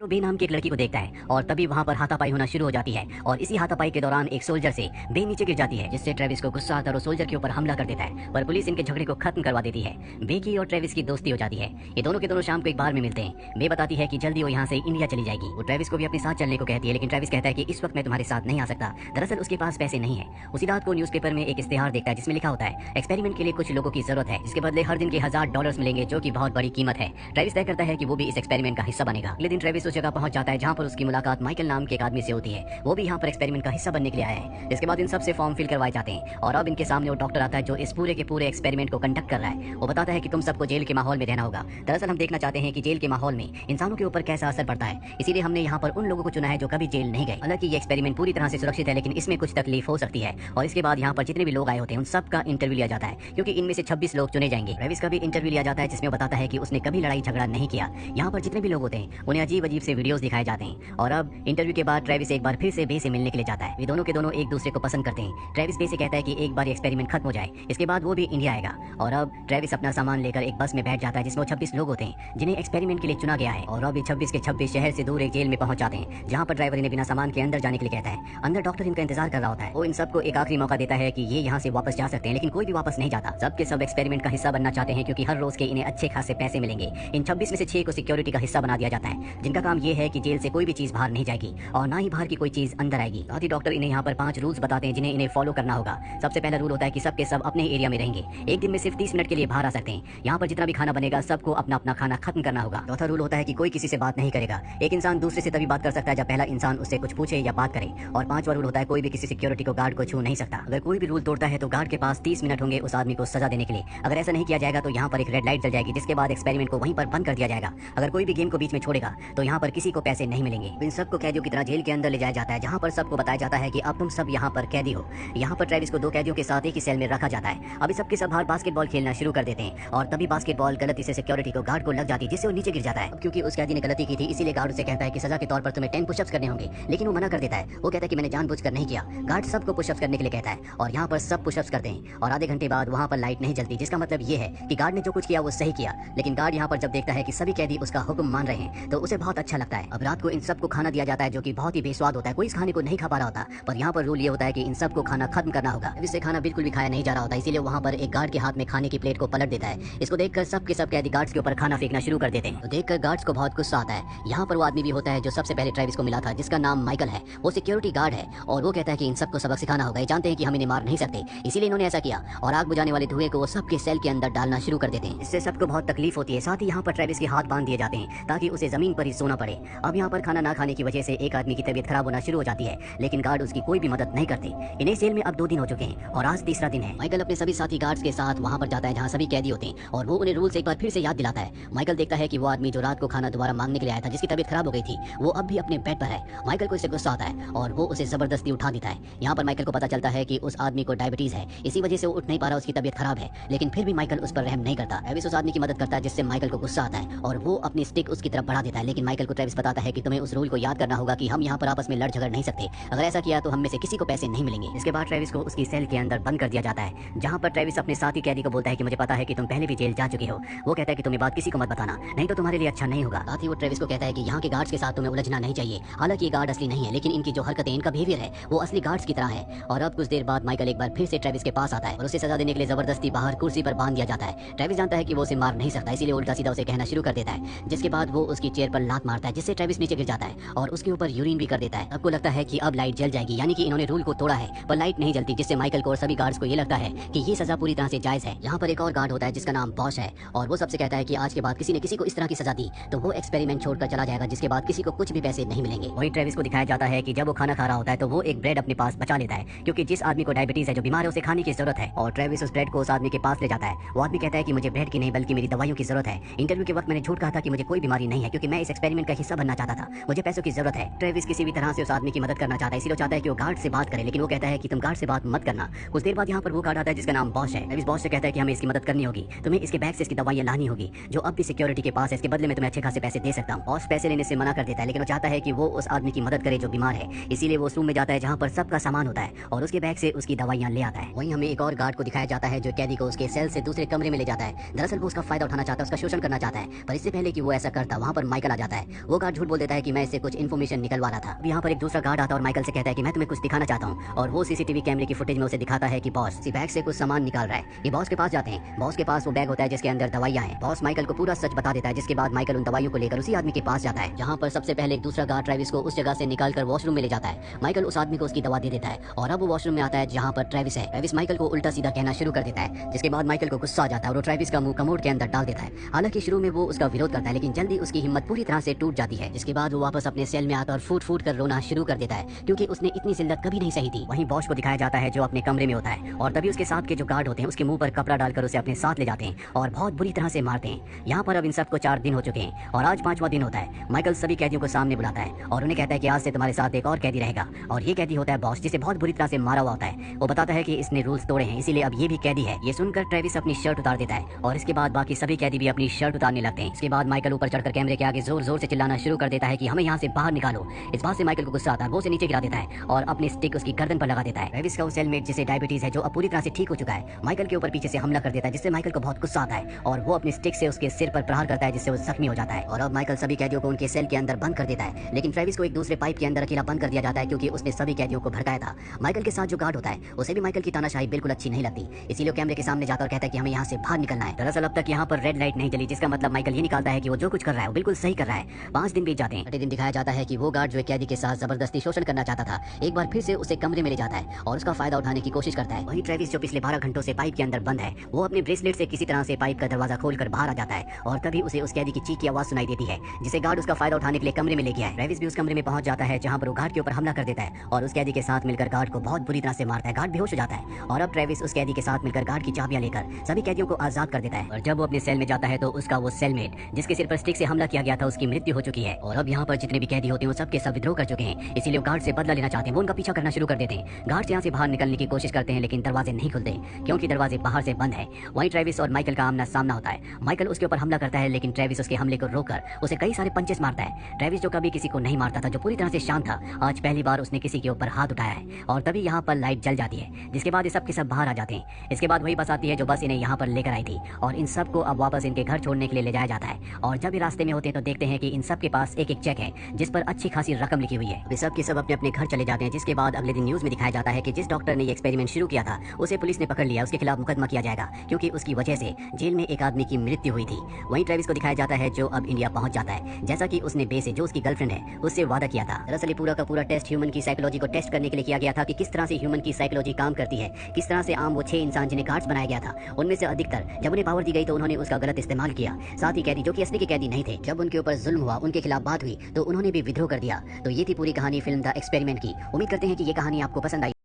तो बे नाम की एक लड़की को देखता है और तभी वहाँ पर हाथापाई होना शुरू हो जाती है और इसी हाथापाई के दौरान एक सोल्जर से बे नीचे गिर जाती है, जिससे ट्रेविस को गुस्सा आता है और सोल्जर के ऊपर हमला कर देता है। पर पुलिस इनके झगड़े को खत्म करवा देती है। बे की और ट्रेविस की दोस्ती हो जाती है। ये दोनों के दोनों शाम को एक बार में मिलते हैं। बे बताती है कि जल्दी वो यहाँ से इंडिया चली जाएगी। वो ट्रेविस को भी अपने साथ चलने को कहती है, लेकिन ट्रेविस कहता है कि इस वक्त मैं तुम्हारे साथ नहीं आ सकता। दरअसल उसके पास पैसे नहीं है। उसी रात को न्यूज़पेपर में एक इश्तेहार देखता है जिसमें लिखा होता है एक्सपेरिमेंट के लिए कुछ लोगों की जरूरत है, जिसके बदले हर दिन के $1000 मिलेंगे, जो की बहुत बड़ी कीमत है। ट्रेविस तय करता है कि वो भी इस एक्सपेरिमेंट का हिस्सा बनेगा। अगले दिन ट्रेविस उस जगह पहुंच जाता है जहाँ पर उसकी मुलाकात माइकल नाम के एक आदमी से होती है। वो भी यहाँ पर एक्सपेरिमेंट का हिस्सा बनने के लिए आया है। इसके बाद इन सबसे फॉर्म फिल करवाए जाते हैं और अब इनके सामने वो डॉक्टर आता है जो इस पूरे के पूरे एक्सपेरिमेंट को कंडक्ट कर रहा है। वो बताता है कि तुम सबको जेल के माहौल में रहना होगा। दरअसल हम देखना चाहते हैं कि जेल के माहौल में इंसानों के ऊपर कैसा असर पड़ता है, इसीलिए हमने यहाँ पर उन लोगों को चुना है जो कभी जेल नहीं गए। हालांकि ये एक्सपेरिमेंट पूरी तरह से सुरक्षित है, लेकिन इसमें कुछ तकलीफ हो सकती है। और इसके बाद यहाँ पर जितने भी लोग आए होते हैं उन सबका इंटरव्यू लिया जाता है, क्योंकि इनमें से 26 लोग चुने जाएंगे। ट्रेविस का भी इंटरव्यू लिया जाता है जिसमें बताता है कि उसने कभी लड़ाई झगड़ा नहीं किया। यहाँ पर जितने भी लोग होते हैं उन्हें अजीब अजीब से वीडियोस दिखाए जाते हैं। और अब इंटरव्यू के बाद ट्रेविस एक बार फिर से बे से मिलने के लिए जाता है। वे दोनों के दोनों एक दूसरे को पसंद करते हैं। ट्रेविस बे से कहता है कि एक बार एक्सपेरिमेंट खत्म हो जाए, इसके बाद वो भी इंडिया आएगा। और अब ट्रेविस अपना सामान लेकर एक बस में बैठ जाता है जिसमें 26 लोग होते हैं जिन्हें एक्सपेरिमेंट के लिए चुना गया है। और अब ये 26 के 26 शहर से दूर एक जेल में पहुंच जाते हैं, जहां पर ड्राइवर इन्हें बिना सामान के अंदर जाने के लिए कहता है। अंदर डॉक्टर इनका इंतजार कर रहा होता है। वो इन सबको एक आखिरी मौका देता है कि ये यहाँ से वापस जा सकते हैं, लेकिन कोई भी वापस नहीं जाता। सबके सब एक्सपेरिमेंट का हिस्सा बनना चाहते हैं, क्योंकि हर रोज के इन्हें अच्छे खासे पैसे मिलेंगे। इन 26 में से 6 को सिक्योरिटी का हिस्सा बना दिया जाता है, जिनका काम ये है कि जेल से कोई भी चीज बाहर नहीं जाएगी और ना ही बाहर की कोई चीज अंदर आएगी। साथ ही डॉक्टर इन्हें यहाँ पर 5 रूल्स बताते हैं जिन्हें इन्हें फॉलो करना होगा। सबसे पहला रूल होता है कि सबके सब अपने एरिया में रहेंगे, एक दिन में सिर्फ 30 मिनट के लिए बाहर आ सकते हैं। यहाँ पर जितना भी खाना बनेगा सबको अपना अपना खाना खत्म करना होगा। चौथा रूल होता है कि कोई किसी से बात नहीं करेगा। एक इंसान दूसरे से तभी बात कर सकता है जब पहला इंसान उससे कुछ पूछे या बात करे। और 5वां रूल होता है कोई भी किसी सिक्योरिटी को गार्ड को छू नहीं सकता। अगर कोई भी रूल तोड़ता है तो गार्ड के पास 30 मिनट होंगे उस आदमी को सजा देने के लिए। अगर ऐसा नहीं किया जाएगा तो यहाँ पर एक रेड लाइट जल जाएगी, जिसके बाद एक्सपेरिमेंट को वहीं पर बंद कर दिया जाएगा। अगर कोई भी गेम को बीच में छोड़ेगा तो यहाँ पर किसी को पैसे नहीं मिलेंगे। इन सबको कैदियों की तरह जेल के अंदर ले जाया जाता है, जहाँ पर सबको बताया जाता है कि अब तुम सब यहाँ पर कैदी हो। यहाँ पर ट्रेविस को 2 कैदियों के साथ एक ही सेल में रखा जाता है। अभी सबके सब बाहर बास्केटबॉल खेलना शुरू कर देते हैं और तभी बास्केटबॉल गलती से सिक्योरिटी को गार्ड को लग जाती है, जिससे वो नीचे गिर जाता है। क्योंकि उस कैदी ने गलती की थी, इसीलिए गार्ड उसे कहता है कि सजा के तौर पर तुम्हें 10 पुशअप्स करने होंगे, लेकिन वो मना कर देता है। वो कहता है कि मैंने जानबूझकर नहीं किया। गार्ड सबको पुशअप्स करने के लिए कहता है और यहाँ पर सब पुशअप्स करते हैं और आधे घंटे बाद वहाँ पर लाइट नहीं जलती, जिसका मतलब ये है कि गार्ड ने जो कुछ किया वो सही किया। लेकिन गार्ड यहाँ पर जब देखता है कि सभी कैदी उसका हुक्म मान रहे हैं तो उसे बहुत अच्छा लगता है। अब रात को इन सबको खाना दिया जाता है जो कि बहुत ही बेस्वाद होता है। कोई इस खाने को नहीं खा पा रहा होता, पर यहाँ पर रूल ये होता है कि इन सबको खाना खत्म करना होगा। इससे खाना बिल्कुल भी खाया नहीं जा रहा होता, इसीलिए वहाँ पर एक गार्ड के हाथ में खाने की प्लेट को पलट देता है। इसको देखकर सबके सब कैदी गार्ड्स के ऊपर खाना फेंकना शुरू कर देते हैं। तो देखकर गार्ड्स को बहुत गुस्सा आता है। यहाँ पर वो आदमी भी होता है जो सबसे पहले ट्रेविस को मिला था, जिसका नाम माइकल है। वो सिक्योरिटी गार्ड है और वो कहता है कि इन सबको सबक सिखाना होगा। ये जानते हैं कि हम इन्हें मार नहीं सकते, इसीलिए इन्होंने ऐसा किया। और आग बुझाने वाले धुएं को वो सबके सेल के अंदर डालना शुरू कर देते हैं। इससे सबको बहुत तकलीफ होती है। साथ ही यहाँ पर ट्रेविस के हाथ बांध दिए जाते हैं ताकि उसे जमीन पर ही सोना पड़े। अब यहाँ पर खाना ना खाने की वजह से एक आदमी की तबीयत खराब होना शुरू हो जाती है, लेकिन गार्ड उसकी कोई भी मदद नहीं करते। इन्हें सेल में अब 2 दिन हो चुके हैं और आज तीसरा दिन है। माइकल अपने सभी साथी गार्ड्स के साथ वहाँ पर जाता है जहाँ सभी कैदी होते हैं और वो उन्हें रूल्स एक बार फिर से याद दिलाता है। माइकल देखता है कि वो आदमी जो रात को खाना दोबारा मांगने के लिए आया था, जिसकी तबीयत खराब हो गई थी, वो अब भी अपने बेड पर है। माइकल को इससे गुस्सा आता है और वो उसे जबरदस्ती उठा देता है। यहाँ पर माइकल को पता चलता है कि उस आदमी को डायबिटीज है, इसी वजह से वो उठ नहीं पा रहा, उसकी तबीयत खराब है। लेकिन फिर भी माइकल उस पर रहम नहीं करता। ट्रेविस उस आदमी की मदद करता है, जिससे माइकल को गुस्सा आता है और वो अपनी स्टिक उसकी तरफ बढ़ा देता है। लेकिन माइकल को ट्रेविस बताता है कि तुम्हें उस रूल को याद करना होगा कि हम यहाँ पर आपस में लड़ झगड़ नहीं सकते। अगर ऐसा किया तो हम में से किसी को पैसे नहीं मिलेंगे। इसके बाद ट्रेविस को उसकी सेल के अंदर बंद कर दिया जाता है, जहाँ पर ट्रेविस अपने साथी कैदी को बोलता है कि मुझे पता है कि तुम पहले भी जेल जा चुके हो। वो कहता है कि तुम्हें बात किसी को मत बताना, नहीं तो तुम्हारे लिए अच्छा नहीं होगा। साथ ही वो ट्रेविस को कहता है कि यहाँ के गार्ड्स के साथ तुम्हें उलझना नहीं चाहिए। हालांकि ये गार्ड असली नहीं है, लेकिन इनकी जो हरकतें, इनका बिहेवियर है वो असली गार्ड्स की तरह है। और अब कुछ देर बाद माइकल एक बार फिर से ट्रेविस के पास आता है और उसे सजा देने के लिए जबरदस्ती बाहर कुर्सी पर बांध दिया जाता है। ट्रेविस जानता है कि वो उसे मार नहीं सकता, इसीलिए उल्टा सीधा उसे कहना शुरू कर देता है, जिसके बाद वो उसकी चेयर पर लात मारता है, जिससे ट्रेविस नीचे गिर जाता है और उसके ऊपर यूरिन भी कर देता है। सबको लगता है कि अब लाइट जल जाएगी, यानी कि इन्होंने रूल को तोड़ा है, पर लाइट नहीं जलती, जिससे माइकल को और सभी गार्ड्स को ये लगता है कि ये सजा पूरी तरह से जायज है। यहाँ पर एक और गार्ड होता है जिसका नाम बॉश है और वो सबसे कहता है कि आज के बाद किसी ने किसी को इस तरह की सजा दी तो वो एक्सपेरिमेंट छोड़कर चला जाएगा, जिसके बाद किसी को कुछ भी पैसे नहीं मिलेंगे। वही ट्रेविस को दिखाया जाता है कि जब वो खाना खा रहा होता है तो वो एक ब्रेड अपने पास बचा लेता है, क्योंकि जिस आदमी को डायबिटीज है, जो बीमार है, उसे खाने की जरूरत है। और ट्रेविस उस ब्रेड को उस आदमी के पास ले जाता है। वो आदमी कहता है कि मुझे ब्रेड की नहीं बल्कि मेरी दवाइयों की जरूरत है। इंटरव्यू के वक्त मैंने झूठ कहा था कि मुझे कोई बीमारी नहीं है, क्योंकि मैं इस एक्सपेरिमेंट का हिस्सा बनना चाहता था, मुझे पैसों की जरूरत है। ट्रेविस किसी भी तरह से उस आदमी की मदद करना चाहता है, इसलिए चाहता है कि वो गार्ड से बात करे, लेकिन वो कहता है कि तुम गार्ड से बात मत करना। कुछ देर बाद यहाँ पर वो गार्ड आता है जिसका नाम बॉश है। ट्रेविस बॉश से कहता है कि हमें इसकी मदद करनी होगी, तुम्हें इसके बैग से इसकी दवाइयां लानी होगी जो अब भी सिक्योरिटी के पास है, इसके बदले में तुम्हें अच्छे खासे पैसे दे सकता हूँ। बॉस पैसे लेने से मना कर देता है, लेकिन वो चाहता है कि वो उस आदमी की मदद करे जो बीमार है, इसीलिए वो उस रूम में जाता है जहाँ पर सबका सामान होता है और उसके बैग से उसकी दवाइयां ले आता है। वहीं हमें एक और गार्ड को दिखाया जाता है जो कैदी को उसके सेल से दूसरे कमरे में ले जाता है। दरअसल वो उसका फायदा उठाना चाहता है, उसका शोषण करना चाहता है, पर इससे पहले कि वो ऐसा करता, वहाँ पर माइकल आ जाता है वो गार्ड झूठ बोल देता है कि मैं इससे कुछ इन्फॉर्मेशन निकलवा रहा था। यहाँ पर एक दूसरा गार्ड आता है और माइकल से कहता है कि मैं तुम्हें कुछ दिखाना चाहता हूँ, और वो सीसीटीवी कैमरे की फुटेज में उसे दिखाता है कि बॉस इसी बैग से कुछ सामान निकाल रहा है। ये बॉस के पास जाते हैं। बॉस के पास वो बैग होता है जिसके अंदर दवाइयां हैं। बॉस माइकल को पूरा सच बता देता है, जिसके बाद माइकल उन दवाइयों को लेकर उसी आदमी के पास जाता है, जहाँ पर सबसे पहले एक दूसरा गार्ड ट्रेविस को उस जगह से निकालकर वॉशरूम में ले जाता है। माइकल उस आदमी को उसकी दवा दे देता है और अब वो वॉशरूम में आता है जहाँ पर ट्रेविस है। ट्रेविस माइकल को उल्टा सीधा कहना शुरू कर देता है, जिसके बाद माइकल को गुस्सा आ जाता है और वो ट्रेविस का मुंह कमोड के अंदर डाल देता है। हालांकि शुरू में वो उसका विरोध करता है, लेकिन जल्दी उसकी हिम्मत पूरी तरह से टूट जाती है, जिसके बाद वो वापस अपने सेल में आकर फूट फूट कर रोना शुरू कर देता है, क्योंकि उसने इतनी जिल्लत कभी नहीं सही थी। वहीं बॉस को दिखाया जाता है जो अपने कमरे में होता है, और तभी उसके साथ के जो गार्ड होते हैं उसके मुंह पर कपड़ा डालकर उसे अपने साथ ले जाते हैं और बहुत बुरी तरह से मारते हैं। यहाँ पर अब इन सबको 4 दिन हो चुके हैं और आज 5वां दिन होता है। माइकल सभी कैदियों को सामने बुलाता है और उन्हें कहता है कि आज से तुम्हारे साथ एक और कैदी रहेगा, और ये कैदी होता है बॉस, जिसे बहुत बुरी तरह से मारा हुआ होता है। वो बताता है कि इसने रूल्स तोड़े हैं, इसीलिए अब ये भी कैदी है। ये सुनकर ट्रेविस अपनी शर्ट उतार देता है और इसके बाद बाकी सभी कैदी भी अपनी शर्ट उतारने लगते हैं। इसके बाद माइकल ऊपर चढ़कर कैमरे के आगे जोर जोर से चिल्लाना शुरू कर देता है कि हमें यहाँ से बाहर निकालो। इस बात से माइकल को गुस्सा आता है, वो उसे नीचे गिरा देता है और अपनी स्टिक उसकी गर्दन पर लगा देता है। ट्रेविस का वो सेलमेट जिसे डायबिटीज है, जो अब पूरी तरह से ठीक हो चुका है, माइकल के ऊपर पीछे से हमला कर देता है, जिससे माइकल को बहुत गुस्सा आता है और वो अपनी स्टिक से उसके सिर पर प्रहार करता है, जिससे वो जख्मी हो जाता है। और अब माइकल सभी कैदियों को उनके सेल के अंदर बंद कर देता है, लेकिन ट्रेविस को एक दूसरे पाइप के अंदर अकेला बंद कर दिया जाता है, क्योंकि उसने सभी कैदियों को भड़काया था। माइकल के साथ जो गार्ड होता है उसे भी माइकल की तानाशाही बिल्कुल अच्छी नहीं लगती, इसीलिए कैमरे के सामने जाता और कहता है कि हमें यहाँ से बाहर निकलना है। दरअसल अब तक यहाँ पर रेड लाइट नहीं जली, जिसका मतलब माइकल ये निकालता है कि वो जो कुछ कर रहा है वो बिल्कुल सही कर रहा है। 5 दिन बीत जाते हैं। छठे दिन दिखाया जाता है कि वो गार्ड जो कैदी के साथ जबरदस्ती शोषण करना चाहता था, एक बार फिर से उसे कमरे में ले जाता है और उसका फायदा उठाने की कोशिश करता है। वहीं ट्रेविस जो पिछले 12 घंटों से पाइप के अंदर बंद है, वो अपने ब्रेसलेट से किसी तरह से पाइप का दरवाजा खोलकर बाहर आ जाता है और तभी उसे उस कैदी की चीख की आवाज सुनाई देती है, जिसे गार्ड उसका फायदा उठाने के लिए कमरे में ले गया है। ट्रेविस भी उस कमरे में पहुंच जाता है जहां पर वो गार्ड के ऊपर हमला कर देता है और उस कैदी के साथ मिलकर गार्ड को बहुत बुरी तरह से मारता है। गार्ड बेहोश हो जाता है और अब ट्रेविस उस कैदी के साथ मिलकर गार्ड की चाबियां लेकर सभी कैदियों को आजाद कर देता है। और जब वो अपने सेल में जाता है तो उसका वो सेलमेट जिसके सिर पर स्टिक से हमला किया गया था, उसकी मृत्यु हो चुकी है। और अब यहाँ पर जितने भी कैदी होते हैं वो सब के सब विद्रोह कर चुके हैं, इसीलिए वो गार्ड से बदला लेना चाहते हैं। वो उनका पीछा करना शुरू कर देते हैं। गार्ड यहाँ से बाहर निकलने की कोशिश करते हैं, लेकिन दरवाजे नहीं खुलते क्योंकि दरवाजे बाहर से बंद है। वहीं ट्रेविस और माइकल का आमना सामना होता है। माइकल उसके ऊपर हमला करता है, लेकिन ट्रेविस उसके हमले को रोककर उसे कई सारे पंचेस मारता है। ट्रेविस जो कभी किसी को नहीं मारता था, जो पूरी तरह से शांत था, आज पहली बार उसने किसी के ऊपर हाथ उठाया है। और तभी यहाँ पर लाइट जल जाती है, जिसके बाद ये सब के सब बाहर आ जाते हैं। इसके बाद वही बस आती है जो बस इन्हें यहाँ पर लेकर आई थी, और इन सबको अब वापस इनके घर छोड़ने के लिए ले जाया जाता है। और जब ये रास्ते में होते हैं तो देखते हैं कि इन सब के पास एक एक चेक है जिस पर अच्छी खासी रकम लिखी हुई है। वे सब के सब अपने अपने घर चले जाते हैं, जिसके बाद अगले दिन न्यूज में दिखाया जाता है कि जिस डॉक्टर ने ये एक्सपेरिमेंट शुरू किया था उसे पुलिस ने पकड़ लिया, उसके खिलाफ मुकदमा किया जाएगा, क्योंकि उसकी वजह से जेल में एक आदमी की मृत्यु हुई थी। वहीं ट्रेविस को दिखाया जाता है जो अब इंडिया पहुंच जाता है, जैसा कि उसने बे से जो उसकी गर्लफ्रेंड है उससे वादा किया था। दरअसल पूरा का पूरा टेस्ट ह्यूमन की साइकोलॉजी को टेस्ट करने के लिए किया गया था कि किस तरह से ह्यूमन की साइकोलॉजी काम करती है, किस तरह से आम वो 6 इंसान जिन्हें गार्ड्स बनाया गया था, उनमें से अधिकतर जब उन्हें पावर दी गई तो उन्होंने उसका गलत इस्तेमाल किया। साथ ही कैदी जो कि असली के कैदी नहीं थे, जब उनके ऊपर जुल्म हुआ, उनके खिलाफ बात हुई तो उन्होंने भी विद्रोह कर दिया। तो ये थी पूरी कहानी फिल्म द एक्सपेरिमेंट की। उम्मीद करते हैं कि ये कहानी आपको पसंद आई।